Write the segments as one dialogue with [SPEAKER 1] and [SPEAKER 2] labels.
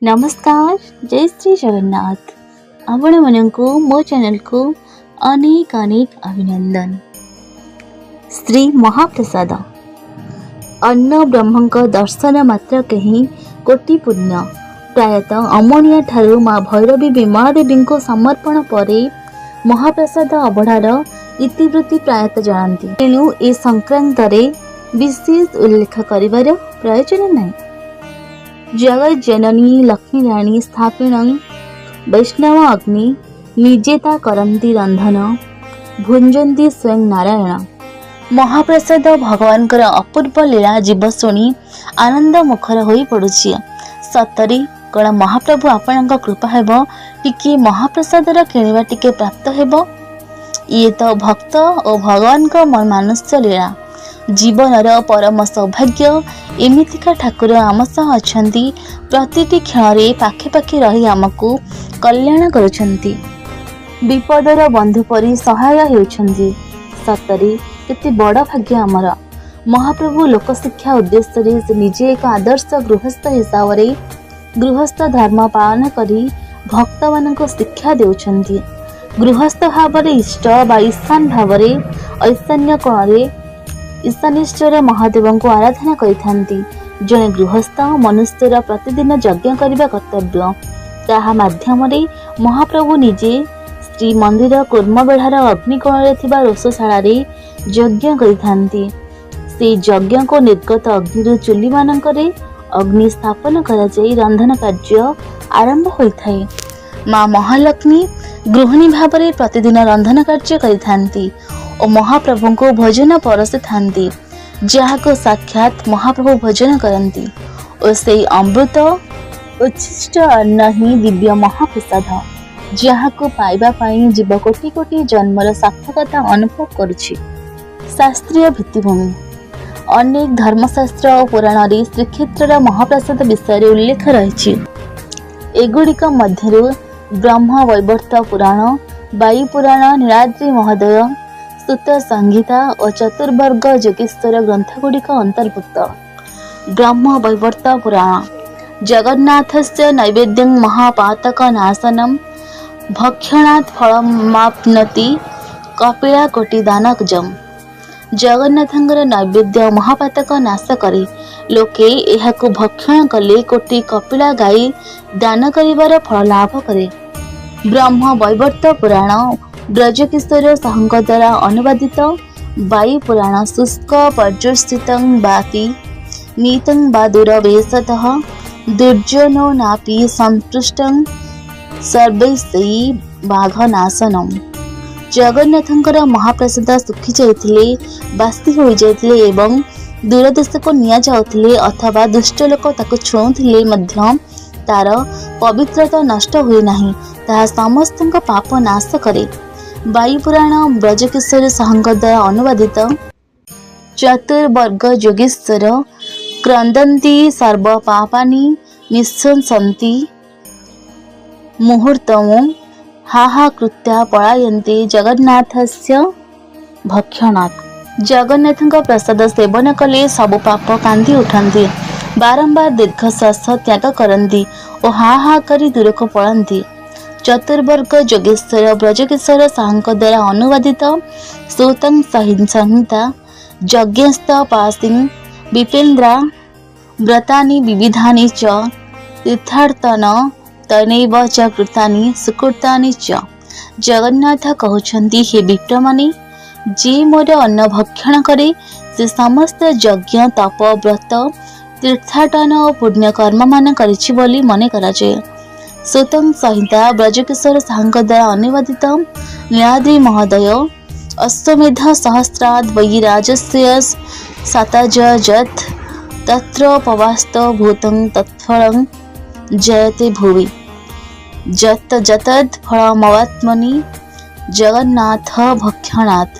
[SPEAKER 1] नमस्कार। जय श्री जगन्नाथ। आपण मानक मो चैनल को अनेक अनेक अभिनंदन। श्री महाप्रसाद अन्न ब्रह्मक दर्शन मात्र कहीं कोटि पुण्य। प्रायतः अमनिया ठारू माँ भैरवी विमला देवी को समर्पण परे महाप्रसाद अबढ़ार इतिवृत्ति प्रायतः जानती। तेणु ए संक्रांत विशेष उल्लेख करिवार प्रयोजन नहीं। जगत जननी लक्ष्मी राणी स्थापिण वैष्णव अग्नि निजेता करंती रंधन भुंजंती स्वयं नारायण। महाप्रसाद भगवान अपूर्व लीला जीव शुणी आनंद मुखर हो पड़ुछि। सतरी कण महाप्रभु आपण कृपा हेब टिके महाप्रसाद किणवा टिके प्राप्त हेब। ये तो भक्त और भगवान का मानुष्य लीला। जीवनर परम सौभाग्य एमितिका ठाकुर आम सह अछंती। प्रतिटी क्षण पाखे पाखे रही आमको कल्याण करुछंती। विपदर बंधु परी सहाय हेउछंती। सतरी केते बड़ भाग्य आमर। महाप्रभु लोकशिक्षा उद्देश्य से निजे एक आदर्श गृहस्थ हिसाब से गृहस्थ धर्म पालन करी भक्त मानक शिक्षा देउछंती। गृहस्थ भाव इष्ट बा ईशान भाव ऐशान्य कोण ईशानेश्वर महादेव को आराधना करिथांती। जने गृहस्थ मनुष्यर प्रतिदिन यज्ञ करने कर्तव्य। ताहा माध्यम महाप्रभु निजे श्री मंदिर कूर्मबेढ़ार अग्निकोण थिबा रोषशाला यज्ञ करिथांती। से यज्ञ को निर्गत अग्नि चुली मानकरे अग्नि स्थापन कराई रंधन कार्य आरंभ होइथाए। माँ महालक्ष्मी गृहिणी भाव में प्रतिदिन रंधन कार्य करिथांती और महाप्रभु को भोजन परसि थांती। जहाको साक्षात महाप्रभु भोजन करती और से अमृत उच्छिष्ट अन्न ही दिव्य महाप्रसाद। जहाको पाइबा पाई जीव कोटि कोटि जन्मर सार्थकता अनुभव करुछि। शास्त्रीय भित्तिभूमि अनेक धर्मशास्त्र और पुराण रे श्रीक्षेत्र महाप्रसाद विषय उल्लेख रही। एगुड़िक मध्यरु ब्रह्म वैवर्त पुराण, वायु पुराण, नीलाद्रि महोदय, सुत संहिता और चतुर्वर्ग योगेश्वर ग्रंथ गुड़िक अंतर्भुक्त। ब्रह्म वैवर्त पुराण जगन्नाथस्य नैवेद्यं महापातक नाशनम भक्षणात् फलमाप्नोति कपिला कोटि दानकजम। जगन्नाथंकर नैवेद्य महापातक नाश करे लोके एहाको भक्षण कले कोटि कपिला गाई दान करिवार फल लाभ करे। ब्रह्म वैवर्त पुराण ब्रजकिशोर साहूଙ୍କ द्वारा अनुवादित। वायु पुराण शुष्क पर्युषितं वाति नीतं वा दूरवेशतः दुर्जनो नापि संपृष्टं सर्वैः बाघनाशनम। जगन्नाथंकर महाप्रसाद सुखी जाइथिले, बासी हो जाइथिले एवं दूर देश को निया जाउथिले अथवा दुष्ट लोक ताको छुउथिले मध्य तार पवित्रता नष्ट हुए नहीं। ताहा समस्तଙ୍କ पाप नाश करे। वायु पुराण ब्रजकिशोर साहूଙ୍କ द्वारा अनुवादित। चतुर्वर्ग योगेश्वर क्रंदन्ति सर्व पापानि निःशंसन्ति मुहूर्तमो हाहा कृत्या पलायन्ते जगन्नाथस्य भक्षणात्। जगन्नाथଙ୍କ प्रसाद सेवन कले सब पाप कांदी उठन्ति। बारंबार दीर्घश्वास त्याग करती और हाहा करी दूर को पड़ती। चतुर्वर्ग योगेश्वर ब्रजकिशोर साहूଙ୍କ द्वारा अनुवादित। सूतं संहिता यज्ञस्थ पासिं विपेन्द्रा व्रतानि विविधानि च तीर्थार्तन तनैव च कृतानि सुकृतानि च। जगन्नाथ कहउछन्ति, हे विप्रमानि जे मोर अन्न भक्षण करे से समस्त यज्ञ तप व्रत तीर्थाटन और पुण्य कर्म मान करिछि बोली मने कराजे। सूतं संहिता ब्रजकिशोर साहूଙ୍କ द्वारा अनुवादित। नीलाद्रि महोदय अश्वमेध सहस्राद् वै राजस्य शतजयत् तत्र पवास्त भूतं तत्फलं जयते भुवि जत जतद फलमवात्मनि जगन्नाथ भक्षणात्।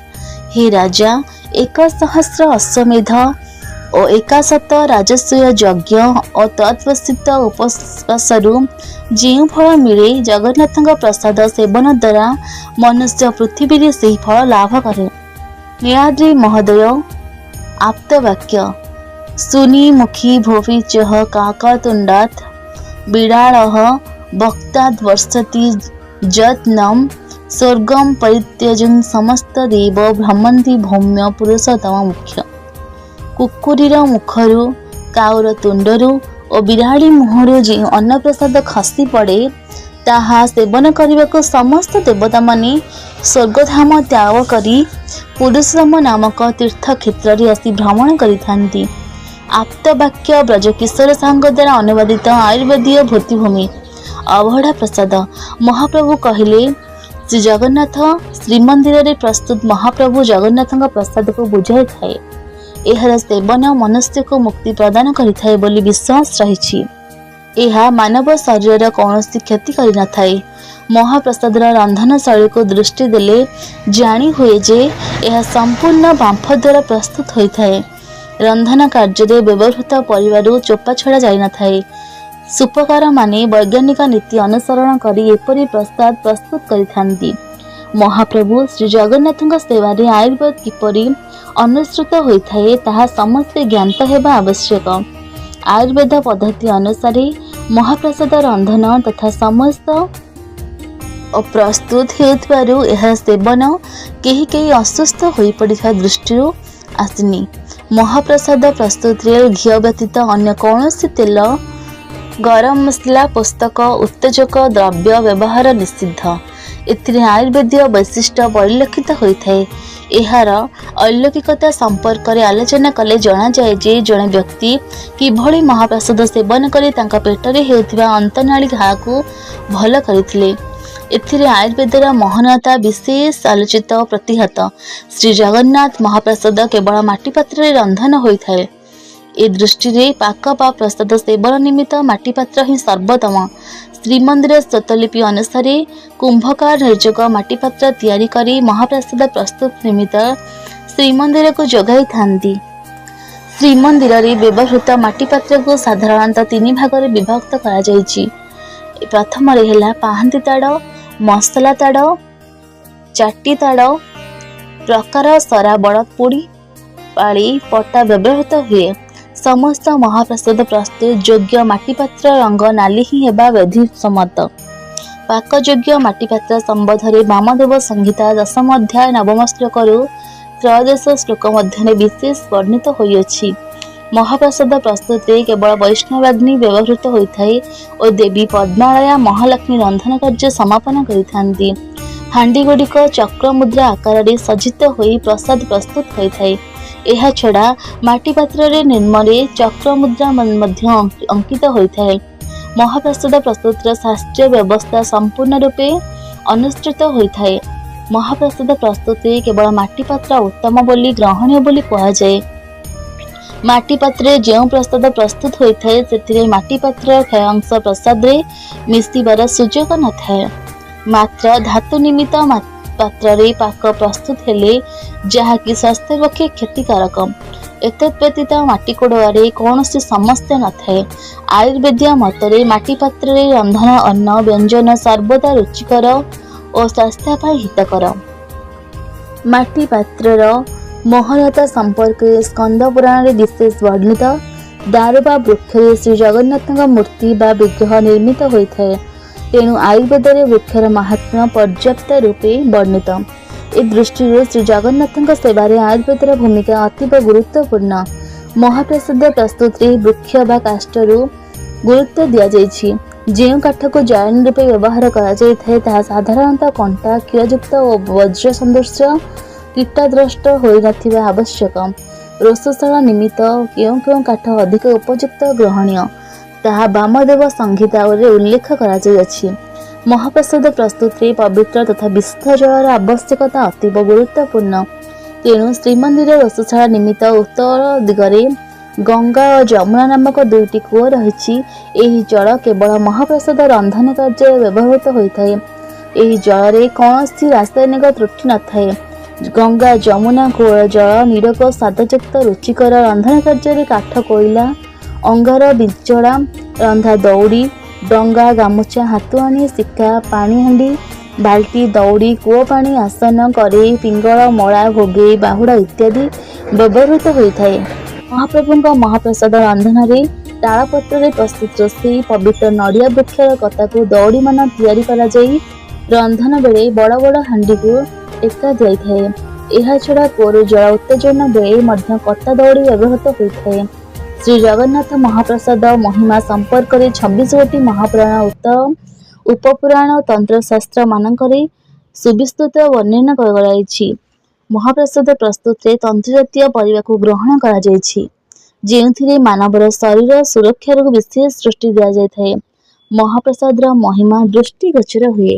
[SPEAKER 1] हे राजा, 1,000 अश्वमेध और 1,000 राजस्व यज्ञ और तत्वसित उपवासरू जो फल मिले जगन्नाथ प्रसाद सेवन द्वारा मनुष्य पृथ्वी से फल लाभ करे। नीलाद्रि महोदय आप्तवाक्य सुनी मुखी भोवी चह काकतुंडात बिडालः भक्ताद् वर्षति यत्नं स्वर्गं परित्यजन् समस्त देव भ्रमन्ति भौम्य पुरुषोत्तम मुख्य। कुकुरीर मुखरू काउर तुंडरू और बिराड़ी मुहरु जे अन्नप्रसाद खसी पड़े ताहा सेवन करने को समस्त देवता माने स्वर्गधाम त्याग करी पुरुषोत्तम नामक तीर्थ क्षेत्र में आसी भ्रमण करिथांती। आप्तवाक्य ब्रजकिशोर साहू द्वारा अनुवादित आयुर्वेदीय भूतिभूमि अवहड़ा प्रसाद। महाप्रभु कहले श्री जगन्नाथ श्रीमंदिर में प्रस्तुत महाप्रभु जगन्नाथ प्रसाद को बुझाई थाए। एहार सेवन मनुष्य को मुक्ति प्रदान करिथाए बोली विश्वास रही। यह मानव शरीर कौन क्षति करि न थाए। महाप्रसादर रंधन शैली को दृष्टि देले जानी हुए जे यह संपूर्ण बांफ द्वारा प्रस्तुत होता है। रंधन कार्य व्यवहृत परिवार चोपा छड़ा जाई न थाए। सुपकार माने वैज्ञानिक नीति अनुसरण करी एपरी प्रसाद प्रस्तुत करिथांती। महाप्रभु श्री जगन्नाथ सेवा आयुर्वेद किपरि अनुसृत होता है ताहा समस्ते ज्ञात हेबा आवश्यक। आयुर्वेद पद्धति अनुसार महाप्रसाद रंधन तथा समस्त प्रस्तुत हेतु यह सेवन कहीं कहीं असुस्थ हो पड़ा दृष्टि आसनी। महाप्रसाद प्रस्तुत घी व्यतीत अन्य कौन तेल गरम मसला पुस्तक उत्तेजक द्रव्य व्यवहार निषिद्ध। एथिरे आयुर्वेदीय वैशिष्ट्य परिलक्षित होता है। एहार अलौकिकता संपर्क में आलोचना कले जना जाए जे जड़े व्यक्ति किभली महाप्रसाद सेवन करी तांका पेटरे हेउथिबा अंतनाली घा को भल करथिले। एथिरे आयुर्वेदर महानता विशेष आलोचित प्रतिहत। श्री जगन्नाथ महाप्रसाद केवल माटी पात्र रे रंधन होता है। ए दृष्टि रे पाक बा प्रसाद सेवन निमित्त माटी पात्र ही सर्वोत्तम। श्रीमंदिर स्वतलिपि अनुसार कुंभकार निर्जोग माटी पात्र तैयारी करी महाप्रसाद प्रस्तुत निमित्त श्रीमंदिर को जगाई थांती। श्रीमंदिर रे व्यवहृत माटी पात्र को साधारणतः 3 भाग रे विभक्त करा जायछि। प्रथम रे हैला पाहंती ताड़, मसला ताड़, चाटी ताड़ प्रकार सरा बड़ पोड़ी पाली पटा व्यवहृत हुए। समस्त महाप्रसाद प्रस्तुत योग्य माटीपात्र रंग नाली ही हेबा विधि सम्मत। पाकयोग्य माटीपात्र संबंधरे वामदेव संहिता 10 अध्याय 9 श्लोक त्रयोदश श्लोक मध्य विशेष वर्णित होइछि। महाप्रसाद प्रस्तुत केवल वैष्णवाग्नि व्यवहृत होता है और देवी पद्मालया महालक्ष्मी रंधन कार्य समापन करिथांती। हांडी गुड़िक चक्र मुद्रा आकार सज्जित होई प्रसाद प्रस्तुत होता है। यह छड़ा माटी पात्र रे निर्मले चक्र मुद्रा अंकित होता है। महाप्रसाद प्रस्तुत शास्त्रीय व्यवस्था संपूर्ण रूपे अनुसृत होता है। महाप्रसाद प्रस्तुत केवल माटी पात्र उत्तम बोली ग्रहणीय बोली कहा जाए। माटी पात्र जो प्रसाद प्रस्तुत होता है से माटी पात्र क्षय अंश प्रसाद रे मिसिबार सुजोग न थाए। मात्र धातु निमित्त पात्र रे पाक प्रस्तुत हेले जहाँकि स्वास्थ्य पक्षे क्षतिकारक। एतत् व्यतीत माटी कोड़े कौन समस्या न थाए। आयुर्वेदीय मतरे माटी पात्र रे रंधन अन्न व्यंजन सर्वदा रुचिकर और स्वास्थ्य हितकर। माटी पात्रर महनता संपर्क स्कंद पुराण रे विशेष वर्णित। दारुबा वृक्ष श्री जगन्नाथ मूर्ति बा विग्रह निर्मित होता है। तेणु आयुर्वेद वृक्षर महात्म्य पर्याप्त रूपे वर्णित। ए दृष्टि श्री जगन्नाथ सेवा आयुर्वेदर भूमिका अतीव गुरुत्वपूर्ण। महाप्रसाद प्रस्तुत वृक्ष बा काष्ठरू गुरुत्व दि जाइछि। जो काठ को जाळेनी रूपे व्यवहार करा जाइଥାଏ ताहा साधारणतः कंटा क्षययुक्त और वज्र सदृश कीटाद्रष्ट होई नथिबा आवश्यक। रोषशाला निमित्त केउं केउं काठ अधिक उपयुक्त ग्रहणीय ताहा वामदेव संहिता उल्लेख करा जाइछि। महाप्रसाद प्रस्तुत पवित्र तथा विशुद्ध जलर आवश्यकता अतीव गुरुत्वपूर्ण। तेणु श्रीमंदिर रोषशाला निमित्त उत्तर दिगरे गंगा और जमुना नामक 2टी कूଅ रही। यही जल केवल महाप्रसाद रंधन कार्य व्यवहृत होता है। यही जल में कौन रासायनिक त्रुटि न थाए। गंगा जमुना कूଅ जल निरक स्वादयुक्त रुचिकर रंधन कार्य काठ कोईला अंगार बिचड़ा रंधा दौड़ी डंगा गामुचा हाथुआनी सिक्का पानी हांडी बाल्टी दौड़ी कूଅ पानी आसन करे पिंगल मड़ा भोगे बाहुड़ा इत्यादि व्यवहृत होता है। महाप्रभु महाप्रसाद रंधन तालपत्र प्रस्तुत रोषेई पवित्र नड़िया वृक्षर कताकू दौड़ी मान तैयारी कराଯାई रंधन बेले बड़ बड़ हांडी को टेका जाइए। यह छड़ा कूअर जल उत्तेजना बेले मध्य कता दौड़ी व्यवहृत होता है। श्री जगन्नाथ महाप्रसाद महिमा संपर्क में 26 गोटी महापुराण उपपुराण तंत्र शास्त्र मानकरे सुविस्तृत वर्णना कराଯାଇଛି। महाप्रसाद प्रस्तुत रे तंत्र जातीय परिवा को ग्रहण करा जायछि, जेउथिरे मानवर शरीर सुरक्षार विशेष दृष्टि दिया जायଥାଏ। महाप्रसाद महिमा दृष्टिगोचर हुए।